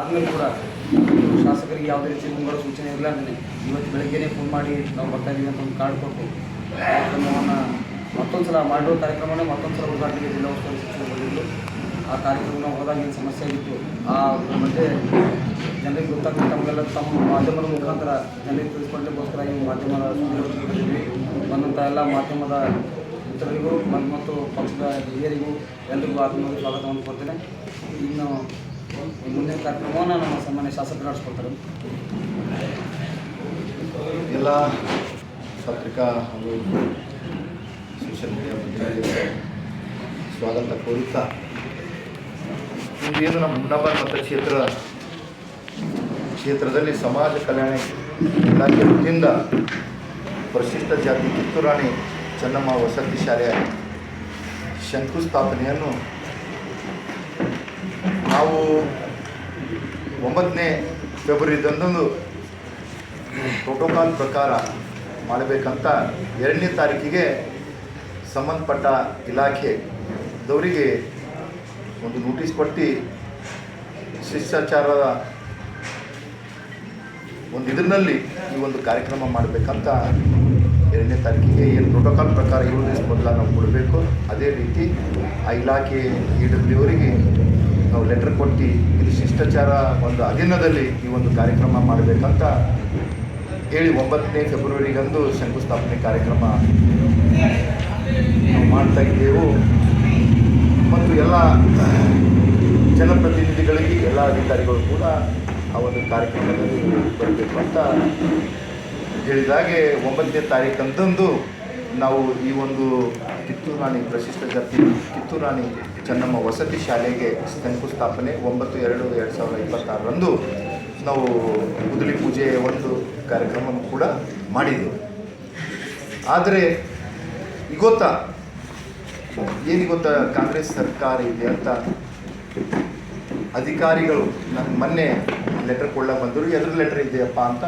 ಆದಮೇಲೆ ಕೂಡ ಶಾಸಕರಿಗೆ ಯಾವುದೇ ರೀತಿ ಮುಂಗಡ ಸೂಚನೆ ಇರಲಾರ್ದೇ ಇವತ್ತು ಬೆಳಗ್ಗೆನೇ ಫೋನ್ ಮಾಡಿ ನಾವು ಬರ್ತಾ ಇದ್ದೀವಿ ಅಂತ ಒಂದು ಕಾರ್ಡ್ ಕೊಟ್ಟು ಕಾರ್ಯಕ್ರಮವನ್ನು ಮತ್ತೊಂದು ಸಲ ಮಾಡಿರೋ ಕಾರ್ಯಕ್ರಮನೇ ಮತ್ತೊಂದು ಸಲ ಉದ್ಘಾಟನೆಗೆ ಜಿಲ್ಲಾ ಉಸ್ತುವಾರಿ ಸಚಿವರು ಬಂದಿದ್ದು ಆ ಕಾರ್ಯಕ್ರಮ ಹೋದಾಗ ಏನು ಸಮಸ್ಯೆ ಆಗಿತ್ತು ಆ ಮಧ್ಯೆ ಜನರಿಗೆ ಗೊತ್ತಾಗಲಿ ತಮಗೆಲ್ಲ ತಮ್ಮ ಮಾಧ್ಯಮದ ಮುಖಾಂತರ ಜನರಿಗೆ ತಿಳಿಸ್ಕೊಳ್ಳಲಿಕ್ಕೋಸ್ಕರ ಈ ಮಾಧ್ಯಮದ ಸುದ್ದಿಗಳು ಬಂದಂಥ ಎಲ್ಲ ಮಾಧ್ಯಮದ ಮಿತ್ರರಿಗೂ ಮತ್ತು ಪಕ್ಷದ ಹಿರಿಯರಿಗೂ ಎಲ್ಲರಿಗೂ ಆತ್ಮೀಯ ಸ್ವಾಗತವನ್ನು ಕೊಡ್ತೇನೆ. ಇನ್ನು ಮುಂದಿನ ಕಾರ್ಯಕ್ರಮವನ್ನು ನಮ್ಮ ಸಾಮಾನ್ಯ ಶಾಸಕರು ನಡೆಸ್ಕೊಡ್ತಾರೆ. ಎಲ್ಲ ಪತ್ರಿಕಾ ಹಾಗೂ ಸೋಷಿಯಲ್ ಮೀಡಿಯಾ ಮಿತ್ರರಿಗೆ ಸ್ವಾಗತ ಕೋರುತ್ತಾ ಇಂದೇನು ನಮ್ಮ ಹುಮ್ನಾಬಾದ್ ಕ್ಷೇತ್ರದಲ್ಲಿ ಸಮಾಜ ಕಲ್ಯಾಣ ಇಲಾಖೆ ವತಿಯಿಂದ ಪರಿಶಿಷ್ಟ ಜಾತಿ ಕಿತ್ತೂರಾಣಿ ಚೆನ್ನಮ್ಮ ವಸತಿ ಶಾಲೆಯ ಶಂಕುಸ್ಥಾಪನೆಯನ್ನು ನಾವು 9ನೇ ಫೆಬ್ರವರಿದಂದು ಪ್ರೋಟೋಕಾಲ್ ಪ್ರಕಾರ ಮಾಡಬೇಕಂತ 2ನೇ ತಾರೀಕಿಗೆ ಸಂಬಂಧಪಟ್ಟ ಇಲಾಖೆದವರಿಗೆ ಒಂದು ನೋಟಿಸ್ ಕೊಟ್ಟು ಶಿಷ್ಟಾಚಾರದ ಒಂದು ಇದರಲ್ಲಿ ಈ ಒಂದು ಕಾರ್ಯಕ್ರಮ ಮಾಡಬೇಕಂತ 2ನೇ ತಾರೀಕಿಗೆ ಏನು ಪ್ರೋಟೋಕಾಲ್ ಪ್ರಕಾರ 7 ದಿವಸ ಮೊದಲ ನಾವು ಕೊಡಬೇಕು. ಅದೇ ರೀತಿ ಆ ಇಲಾಖೆ AW ಅವರಿಗೆ ನಾವು ಲೆಟರ್ ಕೊಟ್ಟು ಇದು ಶಿಷ್ಟಾಚಾರ ಒಂದು ಅಧೀನದಲ್ಲಿ ಈ ಒಂದು ಕಾರ್ಯಕ್ರಮ ಮಾಡಬೇಕಂತ ಹೇಳಿ 9ನೇ ಫೆಬ್ರವರಿಗಂದು ಶಂಕುಸ್ಥಾಪನೆ ಕಾರ್ಯಕ್ರಮ ನಾವು ಮಾಡ್ತಾ ಇದ್ದೆವು. ಮತ್ತು ಎಲ್ಲ ಜನಪ್ರತಿನಿಧಿಗಳಿಗೆ ಎಲ್ಲ ಅಧಿಕಾರಿಗಳು ಕೂಡ ಆ ಒಂದು ಕಾರ್ಯಕ್ರಮದಲ್ಲಿ ಬರಬೇಕು ಅಂತ ಹೇಳಿದಾಗೆ 9ನೇ ತಾರೀಕಂತಂದು ನಾವು ಈ ಒಂದು ಕಿತ್ತೂರಾಣಿ ಪರಿಶಿಷ್ಟ ಜಾತಿ ಕಿತ್ತೂರಾಣಿ ಚೆನ್ನಮ್ಮ ವಸತಿ ಶಾಲೆಗೆ ಶಂಕುಸ್ಥಾಪನೆ 9/2/2026ರಂದು ನಾವು ಗುದ್ದಲಿ ಪೂಜೆ ಒಂದು ಕಾರ್ಯಕ್ರಮ ಕೂಡ ಮಾಡಿದ್ದೆವು. ಆದರೆ ಗೊತ್ತಾ ಏನು ಗೊತ್ತಾ, ಕಾಂಗ್ರೆಸ್ ಸರ್ಕಾರ ಇದೆ ಅಂತ ಅಧಿಕಾರಿಗಳು ನನ್ನ ಮೊನ್ನೆ ಲೆಟರ್ ಕೊಳ್ಳಕ್ಕೆ ಬಂದರು. ಎದ್ರ ಲೆಟರ್ ಇದೆಯಪ್ಪ ಅಂತ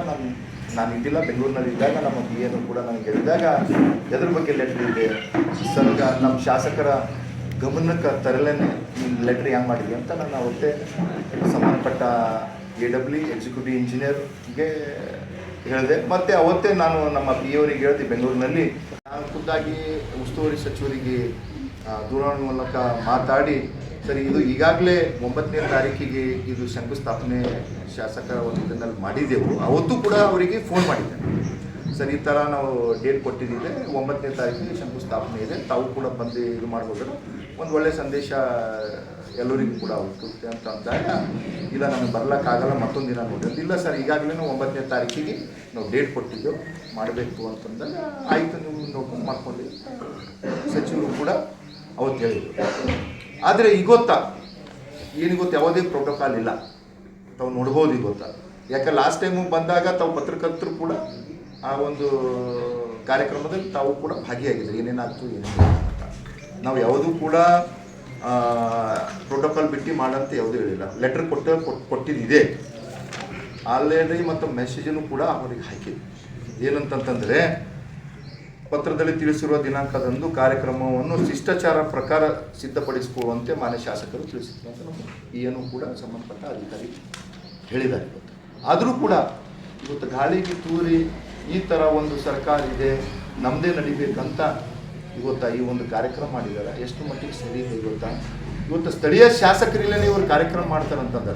ನಾನು ಇದ್ದಿಲ್ಲ, ಬೆಂಗಳೂರಿನಲ್ಲಿ ಇದ್ದಾಗ ನಮ್ಮ BA ಕೂಡ ನನಗೆ ಹೇಳಿದಾಗ ಎದ್ರ ಬಗ್ಗೆ ಲೆಟ್ರ್ ಇದೆ ಸರ್, ನಮ್ಮ ಶಾಸಕರ ಗಮನಕ್ಕೆ ತರಲೇನೆ ಲೆಟ್ರ್ ಹೆಂಗೆ ಮಾಡಿದ್ವಿ ಅಂತ ನಾನು ಅವತ್ತೇ ಸಂಬಂಧಪಟ್ಟ AW ಎಕ್ಸಿಕ್ಯೂಟಿವ್ ಇಂಜಿನಿಯರ್ಗೆ ಹೇಳಿದೆ. ಮತ್ತು ಅವತ್ತೇ ನಾನು ನಮ್ಮ BA ಅವರಿಗೆ ಹೇಳಿದೆ ಬೆಂಗಳೂರಿನಲ್ಲಿ. ನಾನು ಖುದ್ದಾಗಿ ಉಸ್ತುವಾರಿ ಸಚಿವರಿಗೆ ದೂರವಾಣಿ ಮೂಲಕ ಮಾತಾಡಿ ಸರಿ ಇದು ಈಗಾಗಲೇ 9ನೇ ತಾರೀಕಿಗೆ ಇದು ಶಂಕುಸ್ಥಾಪನೆ ಶಾಸಕರ ಒಂದು ಇದನ್ನಲ್ಲಿ ಮಾಡಿದ್ದೆವು. ಅವತ್ತು ಕೂಡ ಅವರಿಗೆ ಫೋನ್ ಮಾಡಿದ್ದೆ, ಸರ್ ಈ ಥರ ನಾವು ಡೇಟ್ ಕೊಟ್ಟಿದ್ದಿದೆ 9ನೇ ತಾರೀಕಿಗೆ ಶಂಕುಸ್ಥಾಪನೆ ಇದೆ, ತಾವು ಕೂಡ ಬಂದು ಇದು ಮಾಡ್ಬೋದು, ಒಂದು ಒಳ್ಳೆಯ ಸಂದೇಶ ಎಲ್ಲರಿಗೂ ಕೂಡ ಹೋಗುತ್ತೆ ಅಂತ ಅಂದಾಗ ಇಲ್ಲ ನಮಗೆ ಬರ್ಲಿಕ್ಕಾಗಲ್ಲ, ಮತ್ತೊಂದು ದಿನ ನೋಡಿ ಇಲ್ಲ ಸರ್ ಈಗಾಗಲೇ 9ನೇ ತಾರೀಕಿಗೆ ನಾವು ಡೇಟ್ ಕೊಟ್ಟಿದ್ದೆವು ಮಾಡಬೇಕು ಅಂತಂದಾಗ ಆಯಿತು ನೀವು ನೋಡ್ಕೊಂಡು ಮಾಡ್ಕೊಂಡು ಸಚಿವರು ಕೂಡ ಅವತ್ತು ಹೇಳಿದರು. ಆದರೆ ಈಗ ಗೊತ್ತಾ ಏನು ಗೊತ್ತು, ಯಾವುದೇ ಪ್ರೋಟೋಕಾಲ್ ಇಲ್ಲ, ತಾವು ನೋಡ್ಬೋದು. ಈಗ ಗೊತ್ತಾ ಯಾಕೆ ಲಾಸ್ಟ್ ಟೈಮು ಬಂದಾಗ ತಾವು ಪತ್ರಕರ್ತರು ಕೂಡ ಆ ಒಂದು ಕಾರ್ಯಕ್ರಮದಲ್ಲಿ ತಾವು ಕೂಡ ಭಾಗಿಯಾಗಿದ್ದರು, ಏನೇನಾಗ್ತು ಏನೇನು ಅಂತ. ನಾವು ಯಾವುದೂ ಕೂಡ ಪ್ರೋಟೋಕಾಲ್ ಬಿಟ್ಟು ಮಾಡಂತ ಯಾವುದೂ ಹೇಳಿಲ್ಲ. ಲೆಟ್ರ್ ಕೊಟ್ಟಿದ್ದಿದೆ ಆಲ್ರೆಡಿ, ಮತ್ತು ಮೆಸೇಜನ್ನು ಕೂಡ ಅವರಿಗೆ ಹಾಕಿದೆ. ಏನಂತಂತಂದರೆ ಪತ್ರದಲ್ಲಿ ತಿಳಿಸಿರುವ ದಿನಾಂಕದಂದು ಕಾರ್ಯಕ್ರಮವನ್ನು ಶಿಷ್ಟಾಚಾರ ಪ್ರಕಾರ ಸಿದ್ಧಪಡಿಸಿಕೊಳ್ಳುವಂತೆ ಮಾನ್ಯ ಶಾಸಕರು ತಿಳಿಸಿದ್ರು ಅಂತ ನಮ್ಮ ಏನು ಕೂಡ ಸಂಬಂಧಪಟ್ಟ ಅಧಿಕಾರಿ ಹೇಳಿದ್ದಾರೆ. ಆದರೂ ಕೂಡ ಇವತ್ತು ಗಾಳಿಗೆ ತೂರಿ ಈ ಥರ ಒಂದು ಸರ್ಕಾರ ಇದೆ ನಮ್ಮದೇ ನಡಿಬೇಕಂತ ಇವತ್ತು ಈ ಒಂದು ಕಾರ್ಯಕ್ರಮ ಮಾಡಿದ್ದಾರೆ. ಎಷ್ಟು ಮಟ್ಟಿಗೆ ಸರಿ ಇದೆ ಗೊತ್ತಾ, ಇವತ್ತು ಸ್ಥಳೀಯ ಶಾಸಕರಿಲ್ಲೇ ಇವರು ಕಾರ್ಯಕ್ರಮ ಮಾಡ್ತಾರಂತಂದ್ರೆ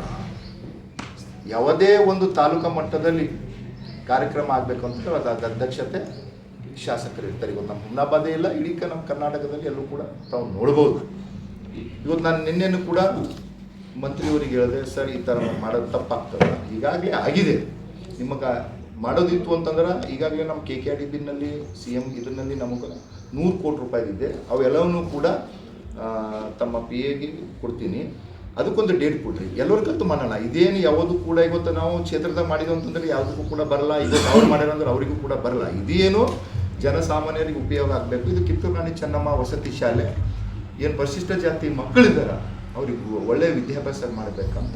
ಯಾವುದೇ ಒಂದು ತಾಲೂಕಾ ಮಟ್ಟದಲ್ಲಿ ಕಾರ್ಯಕ್ರಮ ಆಗಬೇಕು ಅಂತಂದ್ರೆ ಅದು ಅಧ್ಯಕ್ಷತೆ ಶಾಸಕರು ಇರ್ತಾರೆ. ಇವತ್ತು ನಮ್ಮ ಹುಮ್ನಾಬಾದೇ ಇಲ್ಲ, ಇಡೀ ನಮ್ಮ ಕರ್ನಾಟಕದಲ್ಲಿ ಎಲ್ಲೂ ಕೂಡ ತಾವು ನೋಡ್ಬೋದು. ಇವತ್ತು ನಾನು ನಿನ್ನೆನೂ ಕೂಡ ಮಂತ್ರಿಯವರಿಗೆ ಹೇಳಿದೆ, ಸರ್ ಈ ಥರ ಮಾಡೋದು ತಪ್ಪಾಗ್ತದೆ, ಈಗಾಗಲೇ ಆಗಿದೆ, ನಿಮಗೆ ಮಾಡೋದಿತ್ತು ಅಂತಂದ್ರೆ ಈಗಾಗಲೇ ನಮ್ಮ KKRDBನಲ್ಲಿ CM ಇದರಲ್ಲಿ ನಮಗೆ 100 ಕೋಟಿ ರೂಪಾಯಿದಿದೆ, ಅವೆಲ್ಲವನ್ನೂ ಕೂಡ ತಮ್ಮ PAಗೆ ಕೊಡ್ತೀನಿ, ಅದಕ್ಕೊಂದು ಡೇಟ್ ಕೊಡ್ರಿ, ಎಲ್ಲರಿಗಂತೂ ಮಾಡೋಣ. ಇದೇನು ಯಾವುದು ಕೂಡ ಇವತ್ತು ನಾವು ಕ್ಷೇತ್ರದಾಗ ಮಾಡಿದ್ವು ಅಂತಂದ್ರೆ ಯಾವುದಕ್ಕೂ ಕೂಡ ಬರಲ್ಲ, ಇವತ್ತು ಅವ್ರು ಮಾಡ್ಯಾರಂದ್ರೆ ಅವರಿಗೂ ಕೂಡ ಬರಲ್ಲ. ಇದೇನು ಜನಸಾಮಾನ್ಯರಿಗೆ ಉಪಯೋಗ ಆಗಬೇಕು. ಇದು ಕಿತ್ತೂರಾಣಿ ಚೆನ್ನಮ್ಮ ವಸತಿ ಶಾಲೆ ಏನು ಪರಿಶಿಷ್ಟ ಜಾತಿ ಮಕ್ಕಳಿದ್ದಾರೆ ಅವ್ರಿಗೆ ಒಳ್ಳೆಯ ವಿದ್ಯಾಭ್ಯಾಸ ಮಾಡಬೇಕಂತ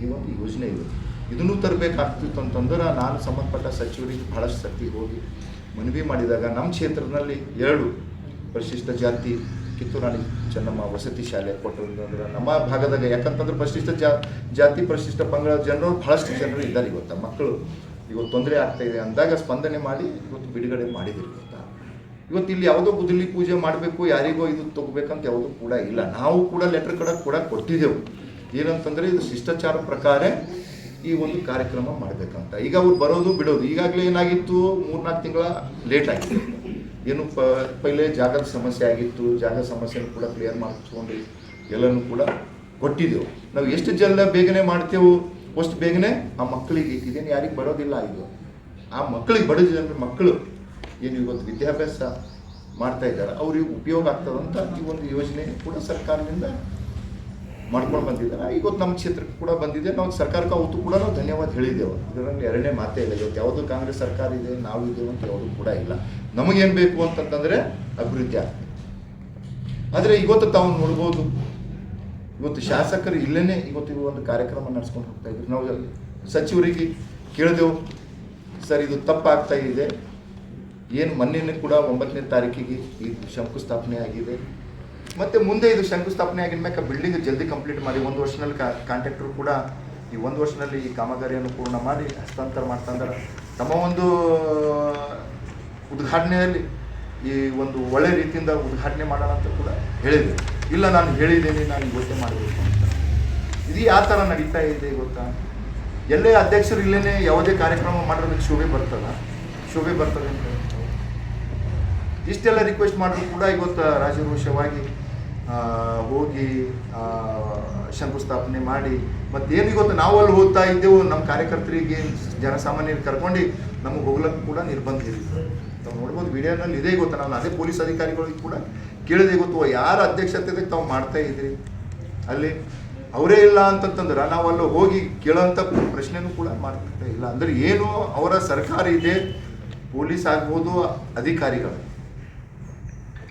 ಈ ಒಂದು ಯೋಜನೆ ಇದೆ. ಇದನ್ನು ತರಬೇಕಾಗ್ತಿತ್ತು ಅಂತಂದ್ರೆ ನಾನು ಸಂಬಂಧಪಟ್ಟ ಸಚಿವರಿಗೆ ಭಾಳಷ್ಟು ಸರ್ತಿ ಹೋಗಿ ಮನವಿ ಮಾಡಿದಾಗ ನಮ್ಮ ಕ್ಷೇತ್ರದಲ್ಲಿ 2 ಪರಿಶಿಷ್ಟ ಜಾತಿ ಕಿತ್ತೂರಾಣಿ ಚೆನ್ನಮ್ಮ ವಸತಿ ಶಾಲೆ ಕೊಟ್ಟರು ಅಂದ್ರೆ ನಮ್ಮ ಭಾಗದಾಗ, ಯಾಕಂತಂದ್ರೆ ಪರಿಶಿಷ್ಟ ಜಾತಿ ಪರಿಶಿಷ್ಟ ಪಂಗಡ ಜನರು ಭಾಳಷ್ಟು ಜನರು ಇದ್ದಾರೆ ಇವತ್ತು. ಮಕ್ಕಳು ಇವತ್ತು ತೊಂದರೆ ಆಗ್ತಾ ಇದೆ ಅಂದಾಗ ಸ್ಪಂದನೆ ಮಾಡಿ ಇವತ್ತು ಬಿಡುಗಡೆ ಮಾಡಿದ್ರು. ಇವತ್ತು ಇಲ್ಲಿ ಯಾವುದೋ ಗುದ್ದಲಿ ಪೂಜೆ ಮಾಡಬೇಕು, ಯಾರಿಗೋ ಇದು ತಗೋಬೇಕಂತ ಯಾವುದೂ ಕೂಡ ಇಲ್ಲ. ನಾವು ಕೂಡ ಲೆಟರ್ ಕೂಡ ಕೊಟ್ಟಿದ್ದೆವು. ಏನಂತಂದರೆ ಇದು ಶಿಷ್ಟಾಚಾರ ಪ್ರಕಾರ ಈ ಒಂದು ಕಾರ್ಯಕ್ರಮ ಮಾಡಬೇಕಂತ. ಈಗ ಅವ್ರು ಬರೋದು ಬಿಡೋದು ಈಗಾಗಲೇ ಏನಾಗಿತ್ತು, 3-4 ತಿಂಗಳ ಲೇಟ್ ಆಗಿತ್ತು. ಏನು ಪೈಲೆ ಜಾಗದ ಸಮಸ್ಯೆ ಆಗಿತ್ತು, ಜಾಗ ಸಮಸ್ಯೆನೂ ಕೂಡ ಕ್ಲಿಯರ್ ಮಾಡಿಸ್ಕೊಂಡು ಎಲ್ಲನೂ ಕೂಡ ಕೊಟ್ಟಿದ್ದೆವು. ನಾವು ಎಷ್ಟು ಜಲ್ದ ಬೇಗನೆ ಮಾಡ್ತೇವೆ ಅಷ್ಟು ಬೇಗನೆ ಆ ಮಕ್ಕಳಿಗೆ ಇದೇನು ಯಾರಿಗೆ ಬರೋದಿಲ್ಲ. ಇದು ಆ ಮಕ್ಕಳಿಗೆ ಬಡ ಜನರ ಮಕ್ಕಳು ಏನು ಇವತ್ತು ವಿದ್ಯಾಭ್ಯಾಸ ಮಾಡ್ತಾ ಇದ್ದಾರೆ ಅವ್ರಿಗೆ ಉಪಯೋಗ ಆಗ್ತದಂತ ಈ ಒಂದು ಯೋಜನೆ ಕೂಡ ಸರ್ಕಾರದಿಂದ ಮಾಡ್ಕೊಂಡು ಬಂದಿದ್ದಾರೆ. ಇವತ್ತು ನಮ್ಮ ಕ್ಷೇತ್ರಕ್ಕೆ ಕೂಡ ಬಂದಿದೆ. ನಾವು ಸರ್ಕಾರಕ್ಕೆ ಅವತ್ತು ಕೂಡ ನಾವು ಧನ್ಯವಾದ ಹೇಳಿದ್ದೆವು. ಇದರಲ್ಲಿ ಎರಡನೇ ಮಾತೇ ಇಲ್ಲ. ಇವತ್ತು ಯಾವುದು ಕಾಂಗ್ರೆಸ್ ಸರ್ಕಾರ ಇದೆ, ನಾವು ಇದ್ದೇವೆ ಅಂತ ಯಾವುದೂ ಕೂಡ ಇಲ್ಲ. ನಮಗೇನು ಬೇಕು ಅಂತಂತಂದರೆ ಅಭಿವೃದ್ಧಿ ಆಗ್ತದೆ. ಆದರೆ ಇವತ್ತು ತಾವು ನೋಡ್ಬೋದು, ಇವತ್ತು ಶಾಸಕರು ಇಲ್ಲೇ ಇವತ್ತು ಒಂದು ಕಾರ್ಯಕ್ರಮ ನಡೆಸ್ಕೊಂಡು ಹೋಗ್ತಾ ಇದ್ರು. ನಾವು ಸಚಿವರಿಗೆ ಕೇಳಿದೆವು, ಸರ್ ಇದು ತಪ್ಪಾಗ್ತಾ ಇದೆ. ಏನು ಮೊನ್ನೆ ಕೂಡ 9ನೇ ತಾರೀಕಿಗೆ ಈ ಶಂಕುಸ್ಥಾಪನೆ ಆಗಿದೆ. ಮತ್ತು ಮುಂದೆ ಇದು ಶಂಕುಸ್ಥಾಪನೆ ಆಗಿದ ಮೇಲೆ ಬಿಲ್ಡಿಂಗ್ ಜಲ್ದಿ ಕಂಪ್ಲೀಟ್ ಮಾಡಿ 1 ವರ್ಷದಲ್ಲಿ ಕಾಂಟ್ರಾಕ್ಟರ್ ಕೂಡ ಈ 1 ವರ್ಷದಲ್ಲಿ ಈ ಕಾಮಗಾರಿಯನ್ನು ಪೂರ್ಣ ಮಾಡಿ ಹಸ್ತಾಂತರ ಮಾಡ್ತಂದ್ರೆ ತಮ್ಮ ಒಂದು ಉದ್ಘಾಟನೆಯಲ್ಲಿ ಈ ಒಂದು ಒಳ್ಳೆ ರೀತಿಯಿಂದ ಉದ್ಘಾಟನೆ ಮಾಡೋಣ ಅಂತ ಕೂಡ ಹೇಳಿದೆ. ಇಲ್ಲ ನಾನು ಹೇಳಿದ್ದೇನೆ, ನಾನು ಇವತ್ತೇ ಮಾಡಬೇಕು ಅಂತ. ಇದು ಯಾವ ಥರ ನಡೀತಾ ಇದೆ ಗೊತ್ತಾ? ಎಲ್ಲೇ ಅಧ್ಯಕ್ಷರು ಇಲ್ಲೇ ಯಾವುದೇ ಕಾರ್ಯಕ್ರಮ ಮಾಡೋದಕ್ಕೆ ಶೋಭೆ ಬರ್ತದೆ ಅಂತ ಇಷ್ಟೆಲ್ಲ ರಿಕ್ವೆಸ್ಟ್ ಮಾಡಿದ್ರು ಕೂಡ ಇವತ್ತು ರಾಜರೋಷವಾಗಿ ಹೋಗಿ ಶಂಕುಸ್ಥಾಪನೆ ಮಾಡಿ ಮತ್ತೇನು ಇವತ್ತು ನಾವು ಅಲ್ಲಿ ಹೋಗ್ತಾ ಇದ್ದೆವು. ನಮ್ಮ ಕಾರ್ಯಕರ್ತರಿಗೆ ಜನಸಾಮಾನ್ಯರಿಗೆ ಕರ್ಕೊಂಡು ನಮಗೆ ಹೋಗ್ಲಿಕ್ಕೆ ಕೂಡ ನಿರ್ಬಂಧ ಇರುತ್ತೆ. ನಾವು ನೋಡ್ಬೋದು ವಿಡಿಯೋನಲ್ಲಿ ಇದೇ ಗೊತ್ತಾ. ನಾವು ಅದೇ ಪೊಲೀಸ್ ಅಧಿಕಾರಿಗಳಿಗೆ ಕೂಡ ಕೇಳಿದೆ, ಗೊತ್ತು ಯಾರ ಅಧ್ಯಕ್ಷತೆಗೆ ತಾವು ಮಾಡ್ತಾ ಇದ್ರಿ ಅಲ್ಲಿ ಅವರೇ ಇಲ್ಲ ಅಂತಂತಂದ್ರೆ ನಾವು ಅಲ್ಲಿ ಹೋಗಿ ಕೇಳೋಂಥ ಪ್ರಶ್ನೆನೂ ಕೂಡ ಮಾಡ್ತಾ ಇಲ್ಲ. ಅಂದರೆ ಏನು ಅವರ ಸರ್ಕಾರ ಇದೆ, ಪೊಲೀಸ್ ಆಗ್ಬೋದು, ಅಧಿಕಾರಿಗಳು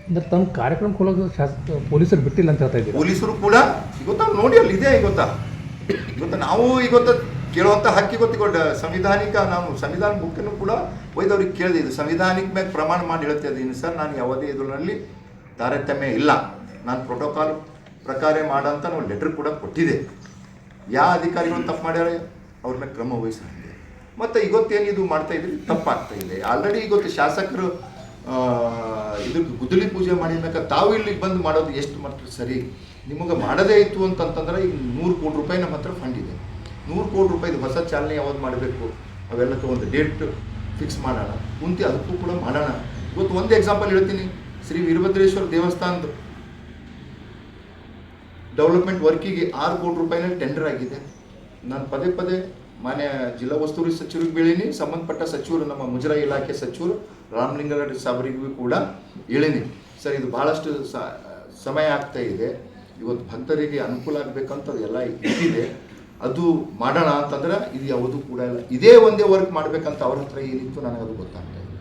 ಅಂದ್ರೆ ತಮ್ಮ ಕಾರ್ಯಕ್ರಮ ಕೊಡೋಕೆ ಪೊಲೀಸರು ಬಿಟ್ಟಿಲ್ಲ ಅಂತ ಹೇಳ್ತಾ ಇದ್ದೀವಿ. ಪೊಲೀಸರು ಕೂಡ ಇವತ್ತು ನೋಡಿ ಅಲ್ಲಿ ಇದೆ. ಇವತ್ತು ನಾವು ಇವತ್ತು ಕೇಳುವಂಥ ಹಕ್ಕಿ ಗೊತ್ತಿಗೊಡ್ಡ ಸಂವಿಧಾನಿಕ ನಾವು ಸಂವಿಧಾನ ಬುಕ್ಕನ್ನು ಕೂಡ ಒಯ್ದವ್ರಿಗೆ ಕೇಳಿದೆ. ಇದು ಸಂವಿಧಾನಿಕ ಮೇಲೆ ಪ್ರಮಾಣ ಮಾಡಿ ಹೇಳ್ತಾ ಇದ್ದೀನಿ ಸರ್, ನಾನು ಯಾವುದೇ ಇದರಲ್ಲಿ ತಾರತಮ್ಯ ಇಲ್ಲ, ನಾನು ಪ್ರೋಟೋಕಾಲ್ ಪ್ರಕಾರ ಮಾಡೋಂಥ ನಾವು ಲೆಟರ್ ಕೂಡ ಕೊಟ್ಟಿದೆ. ಯಾವ ಅಧಿಕಾರಿಗಳು ತಪ್ಪು ಮಾಡ್ಯಾರೆ ಅವ್ರ ಮೇಲೆ ಕ್ರಮ ವಹಿಸಿದೆ. ಮತ್ತು ಇವತ್ತೇನು ಇದು ಮಾಡ್ತಾ ಇದ್ರಿ ತಪ್ಪಾಗ್ತಾ ಇದೆ. ಆಲ್ರೆಡಿ ಇವತ್ತು ಶಾಸಕರು ಇದು ಗುದ್ದಲಿ ಪೂಜೆ ಮಾಡಿದ್ಮೇಲೆ ತಾವು ಇಲ್ಲಿಗೆ ಬಂದು ಮಾಡೋದು ಎಷ್ಟು ಮಾತ್ರ ಸರಿ? ನಿಮಗೆ ಮಾಡೋದೇ ಇತ್ತು ಅಂತಂತಂದ್ರೆ ಈಗ 100 ಕೋಟಿ ರೂಪಾಯಿ ನಮ್ಮ ಹತ್ರ ಫಂಡ್ ಇದೆ. 100 ಕೋಟಿ ರೂಪಾಯಿದು ಹೊಸ ಚಾಲನೆ ಯಾವ್ದು ಮಾಡಬೇಕು ಅವೆಲ್ಲ ಒಂದು ಡೇಟ್ ಫಿಕ್ಸ್ ಮಾಡೋಣ, ಕುಂತಿ ಅದಕ್ಕೂ ಕೂಡ ಮಾಡೋಣ. ಇವತ್ತು ಒಂದು ಎಕ್ಸಾಂಪಲ್ ಹೇಳ್ತೀನಿ. ಶ್ರೀ ವೀರಭದ್ರೇಶ್ವರ ದೇವಸ್ಥಾನದ ಡೆವಲಪ್ಮೆಂಟ್ ವರ್ಕಿಗೆ 6 ಕೋಟಿ ರೂಪಾಯಿನ ಟೆಂಡರ್ ಆಗಿದೆ. ನಾನು ಪದೇ ಮಾನ್ಯ ಜಿಲ್ಲಾ ಉಸ್ತುವಾರಿ ಸಚಿವರಿಗೆ ಬೇಳೀನಿ, ಸಂಬಂಧಪಟ್ಟ ಸಚಿವರು ನಮ್ಮ ಮುಜರಾಯಿ ಇಲಾಖೆ ಸಚಿವರು ರಾಮಲಿಂಗಾರೆಡ್ಡಿ ಸಾಬರಿಗೂ ಕೂಡ ಹೇಳೀನಿ. ಸರ್ ಇದು ಭಾಳಷ್ಟು ಸಮಯ ಆಗ್ತಾ ಇದೆ, ಇವತ್ತು ಭಕ್ತರಿಗೆ ಅನುಕೂಲ ಆಗಬೇಕಂತ ಎಲ್ಲ ಇಟ್ಟಿದೆ, ಅದು ಮಾಡೋಣ ಅಂತಂದ್ರೆ ಇದು ಯಾವುದೂ ಕೂಡ ಇಲ್ಲ. ಇದೇ ಒಂದೇ ವರ್ಕ್ ಮಾಡಬೇಕಂತ ಅವ್ರ ಹತ್ರ ಏನಿತ್ತು ನನಗದು ಗೊತ್ತಾಗ್ತಾ ಇದೆ.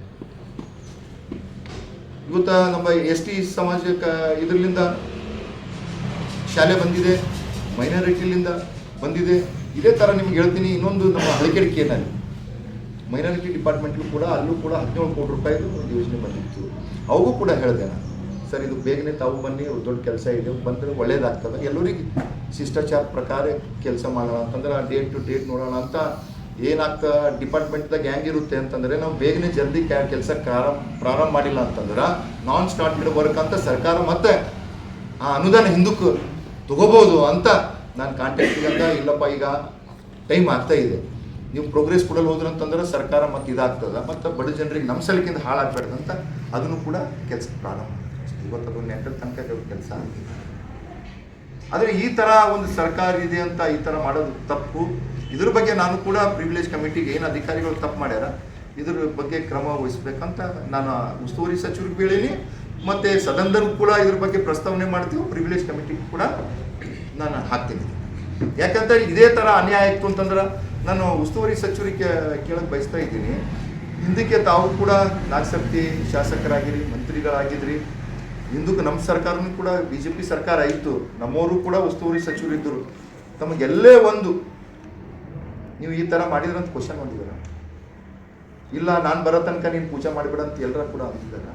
ಇವತ್ತು ನಮ್ಮ ST ಸಮಾಜಕ್ಕೆ ಇದರಿಂದ ಶಾಲೆ ಬಂದಿದೆ, ಮೈನಾರಿಟಿಲಿಂದ ಬಂದಿದೆ. ಇದೇ ಥರ ನಿಮ್ಗೆ ಹೇಳ್ತೀನಿ. ಇನ್ನೊಂದು ನಮ್ಮ ಹಳಕೆಡಿಕೆಯಲ್ಲಿ ಮೈನಾರಿಟಿ ಡಿಪಾರ್ಟ್ಮೆಂಟ್ಗೂ ಕೂಡ ಅಲ್ಲೂ ಕೂಡ 17 ಕೋಟಿ ರೂಪಾಯಿದು ಒಂದು ಯೋಜನೆ ಬಂದಿತ್ತು. ಅವಗೂ ಕೂಡ ಹೇಳಿದೆ ನಾನು, ಸರ್ ಇದು ಬೇಗನೆ ತಾವು ಬನ್ನಿ, ದೊಡ್ಡ ಕೆಲಸ ಇದೆ, ಬಂದರೆ ಒಳ್ಳೇದಾಗ್ತದೆ, ಎಲ್ಲರಿಗೆ ಶಿಷ್ಟಾಚಾರ ಪ್ರಕಾರ ಕೆಲಸ ಮಾಡೋಣ ಅಂತಂದ್ರೆ ಡೇಟ್ ಟು ಡೇಟ್ ನೋಡೋಣ ಅಂತ. ಏನಾಗ್ತದೆ ಡಿಪಾರ್ಟ್ಮೆಂಟ್ದಾಗ ಹೆಂಗಿರುತ್ತೆ ಅಂತಂದರೆ ನಾವು ಬೇಗನೆ ಜಲ್ದಿ ಕೆಲಸ ಪ್ರಾರಂಭ ಮಾಡಿಲ್ಲ ಅಂತಂದ್ರೆ ನಾನ್ ಸ್ಟಾರ್ಟೆಡ್ ವರ್ಕ್ ಅಂತ ಸರ್ಕಾರ ಮತ್ತೆ ಆ ಅನುದಾನ ಹಿಂದಕ್ಕೆ ತಗೋಬೋದು ಅಂತ ನಾನು ಕಾಂಟ್ಯಾಕ್ಟಿಗಂತ. ಇಲ್ಲಪ್ಪ ಈಗ ಟೈಮ್ ಆಗ್ತಾ ಇದೆ, ನೀವು ಪ್ರೋಗ್ರೆಸ್ ಕೊಡಲು ಹೋದ್ರಂತಂದ್ರೆ ಸರ್ಕಾರ ಮತ್ತೆ ಇದಾಗ್ತದೆ, ಮತ್ತು ಬಡ ಜನರಿಗೆ ನಮ್ಮ ಸಲಕಿಂದ ಹಾಳಾಗಬಾರ್ದಂತ ಅದನ್ನು ಕೂಡ ಕೆಲಸ ಪ್ರಾರಂಭ ಮಾಡ್ತಾರೆ. ಇವತ್ತು ಅದು ನೆಂಟರ ತನಕ ಕೆಲಸ ಆಗಿದೆ. ಆದರೆ ಈ ಥರ ಒಂದು ಸರ್ಕಾರ ಇದೆ ಅಂತ ಈ ಥರ ಮಾಡೋದು ತಪ್ಪು. ಇದ್ರ ಬಗ್ಗೆ ನಾನು ಕೂಡ ಪ್ರಿವಿಲೇಜ್ ಕಮಿಟಿಗೆ ಏನು ಅಧಿಕಾರಿಗಳು ತಪ್ಪು ಮಾಡ್ಯಾರ ಇದ್ರ ಬಗ್ಗೆ ಕ್ರಮ ವಹಿಸ್ಬೇಕಂತ ನಾನು ಉಸ್ತುವಾರಿ ಸಚಿವರಿಗೆ ಬೇಳೀನಿ. ಮತ್ತು ಸದನದಲ್ಲೂ ಕೂಡ ಇದ್ರ ಬಗ್ಗೆ ಪ್ರಸ್ತಾವನೆ ಮಾಡ್ತೀವಿ, ಪ್ರಿವಿಲೇಜ್ ಕಮಿಟಿಗೆ ಕೂಡ ನಾನು ಹಾಕ್ತೀನಿ. ಯಾಕಂತ ಇದೇ ಥರ ಅನ್ಯಾಯ ಇತ್ತು ಅಂತಂದ್ರೆ ನಾನು ಉಸ್ತುವಾರಿ ಸಚಿವರಿಗೆ ಕೇಳಕ್ಕೆ ಬಯಸ್ತಾ ಇದ್ದೀನಿ. ಹಿಂದಕ್ಕೆ ತಾವು ಕೂಡ 4 ಸರ್ತಿ ಶಾಸಕರಾಗಿರಿ, ಮಂತ್ರಿಗಳಾಗಿದ್ರಿ. ಹಿಂದಕ್ಕೆ ನಮ್ಮ ಸರ್ಕಾರನೂ ಕೂಡ BJP ಸರ್ಕಾರ ಇತ್ತು, ನಮ್ಮವರು ಕೂಡ ಉಸ್ತುವಾರಿ ಸಚಿವರಿದ್ದರು. ತಮಗೆಲ್ಲೇ ಒಂದು ನೀವು ಈ ಥರ ಮಾಡಿದ್ರಂತ ಕ್ವಶನ್ ಮಾಡಿದಾರ? ಇಲ್ಲ ನಾನು ಬರೋ ತನಕ ನೀನು ಪೂಜೆ ಮಾಡಿಬಿಡ ಅಂತ ಎಲ್ಲರ ಕೂಡ ಅಂದಿದ್ದಾರೆ.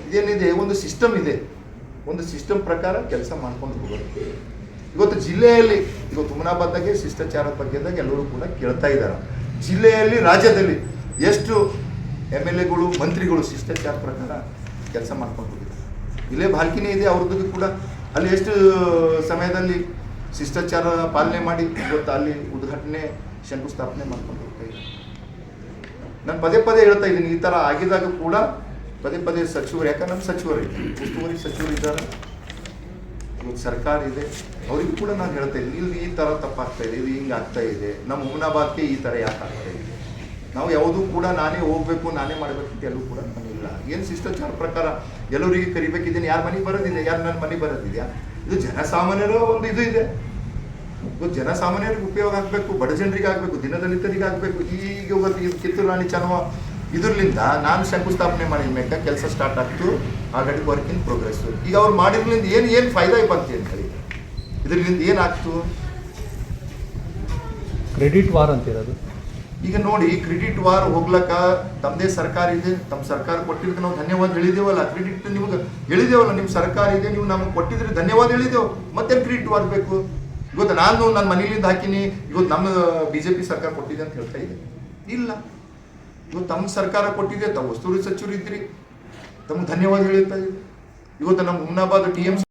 ಇದೇನಿದೆ, ಒಂದು ಸಿಸ್ಟಮ್ ಇದೆ. ಒಂದು ಸಿಸ್ಟಮ್ ಪ್ರಕಾರ ಕೆಲಸ ಮಾಡ್ಕೊಂಡು ಹೋಗೋದು. ಇವತ್ತು ಜಿಲ್ಲೆಯಲ್ಲಿ ಇವತ್ತು ಹುಮನಾಬಾದ್ದಾಗೆ ಶಿಷ್ಟಾಚಾರದ ಬಗ್ಗೆದಾಗ ಎಲ್ಲರೂ ಕೂಡ ಕೇಳ್ತಾ ಇದ್ದಾರೆ. ಜಿಲ್ಲೆಯಲ್ಲಿ ರಾಜ್ಯದಲ್ಲಿ ಎಷ್ಟು MLAಗಳು ಮಂತ್ರಿಗಳು ಶಿಷ್ಟಾಚಾರ ಪ್ರಕಾರ ಕೆಲಸ ಮಾಡ್ಕೊಂಡು ಹೋಗಿದ್ದಾರೆ. ಇಲ್ಲೇ ಬಾಲ್ಕಿನೇ ಇದೆ ಅವ್ರದ್ದು ಕೂಡ, ಅಲ್ಲಿ ಎಷ್ಟು ಸಮಯದಲ್ಲಿ ಶಿಷ್ಟಾಚಾರ ಪಾಲನೆ ಮಾಡಿ ಇವತ್ತು ಅಲ್ಲಿ ಉದ್ಘಾಟನೆ ಶಂಕುಸ್ಥಾಪನೆ ಮಾಡ್ಕೊಂಡು ಹೋಗ್ತಾ ಇದ್ದಾರೆ. ನಾನು ಪದೇ ಪದೇ ಹೇಳ್ತಾ ಇದ್ದೀನಿ, ಈ ಥರ ಆಗಿದಾಗ ಕೂಡ ಪದೇ ಪದೇ ಸಚಿವರು, ಯಾಕಂದ್ರೆ ನಮ್ಮ ಸಚಿವರು ಉಸ್ತುವಾರಿ ಸಚಿವರು ಇದ್ದಾರೆ, ಇವತ್ತು ಸರ್ಕಾರ ಇದೆ, ಅವರಿಗೂ ಕೂಡ ನಾನು ಹೇಳ್ತಾ ಇದ್ದೀನಿ, ಇಲ್ಲಿ ಈ ಥರ ತಪ್ಪಾಗ್ತಾ ಇದೆ, ಇದು ಹಿಂಗೆ ಆಗ್ತಾ ಇದೆ, ನಮ್ಮ ಹುಮನಾಬಾದ್ಗೆ ಈ ಥರ ಯಾಕೆ ಆಗ್ತಾ ಇದೆ. ನಾವು ಯಾವುದೂ ಕೂಡ ನಾನೇ ಹೋಗ್ಬೇಕು, ನಾನೇ ಮಾಡಬೇಕು ಅಂತ ಎಲ್ಲೂ ಕೂಡ ಇಲ್ಲ. ಏನು ಶಿಷ್ಟಾಚಾರ ಪ್ರಕಾರ ಎಲ್ಲರಿಗೆ ಕರಿಬೇಕಿದ್ದೀನಿ, ಯಾರ ಮನೆಗೆ ಬರೋದಿದೆ, ಯಾರು ನನ್ನ ಮನೆಗೆ ಬರೋದಿದೆಯಾ, ಇದು ಜನಸಾಮಾನ್ಯರ ಒಂದು ಇದು ಇದೆ. ಇವತ್ತು ಜನಸಾಮಾನ್ಯರಿಗೆ ಉಪಯೋಗ ಆಗಬೇಕು, ಬಡ ಜನರಿಗೆ ಆಗಬೇಕು, ದಿನದಲಿತರಿಗೆ ಆಗಬೇಕು. ಈಗ ಇವತ್ತು ಇದು ಕಿತ್ತೂರು ರಾಣಿ ಚೆನ್ನಮ್ಮ ಇದರ್ಲಿಂದ ನಾನು ಶಂಕುಸ್ಥಾಪನೆ ಮಾಡಿದ ಮೇಲೆ ಕೆಲಸ ಸ್ಟಾರ್ಟ್ ಆಗ್ತು, ಆಲ್ರೆಡಿ ವರ್ಕ್ ಇನ್ ಪ್ರೋಗ್ರೆಸ್. ಈಗ ಅವ್ರು ಮಾಡಿದ್ರಿಂದ ಏನು ಫಾಯ್ದಾ ಬಂತು ಅಂತ ಹೇಳಿ, ಇದರಿಂದ ಏನಾಗ್ತು? Credit war ಅಂತಿರೋದು. ಈಗ ನೋಡಿ, ಕ್ರೆಡಿಟ್ ವಾರ್ ಹೋಗ್ಲಕ್ಕ ತಮ್ಮದೇ ಸರ್ಕಾರ ಇದೆ, ತಮ್ಮ ಸರ್ಕಾರ ಕೊಟ್ಟಿದ್ದಕ್ಕೆ ನಾವು ಧನ್ಯವಾದ ಹೇಳಿದೇವಲ್ಲ, ಕ್ರೆಡಿಟ್ ನಿಮ್ಗೆ ಹೇಳಿದೇವಲ್ಲ, ನಿಮ್ಮ ಸರ್ಕಾರ ಇದೆ, ನೀವು ನಮಗೆ ಕೊಟ್ಟಿದ್ರೆ ಧನ್ಯವಾದ ಹೇಳಿದೆವು, ಮತ್ತೇನು ಕ್ರೆಡಿಟ್ ವಾರ್ ಬೇಕು? ಇವತ್ತು ನಾನು ನನ್ನ ಮನೇಲಿಂದ ಹಾಕಿನಿ, ಇವತ್ತು ನಮ್ಮ BJP ಸರ್ಕಾರ ಕೊಟ್ಟಿದೆ ಅಂತ ಹೇಳ್ತಾ ಇದೆ ಇಲ್ಲ. ಇವತ್ತು ತಮ್ಮ ಸರ್ಕಾರ ಕೊಟ್ಟಿದೆ, ತಾವು ಉಸ್ತುವಾರಿ ಸಚಿವರು ಇದ್ರಿ, ತಮ್ಗೆ ಧನ್ಯವಾದ ಹೇಳ್ತಾ ಇದೆ. ಇವತ್ತು ನಮ್ಮ ಹುಮನಾಬಾದ್ TMC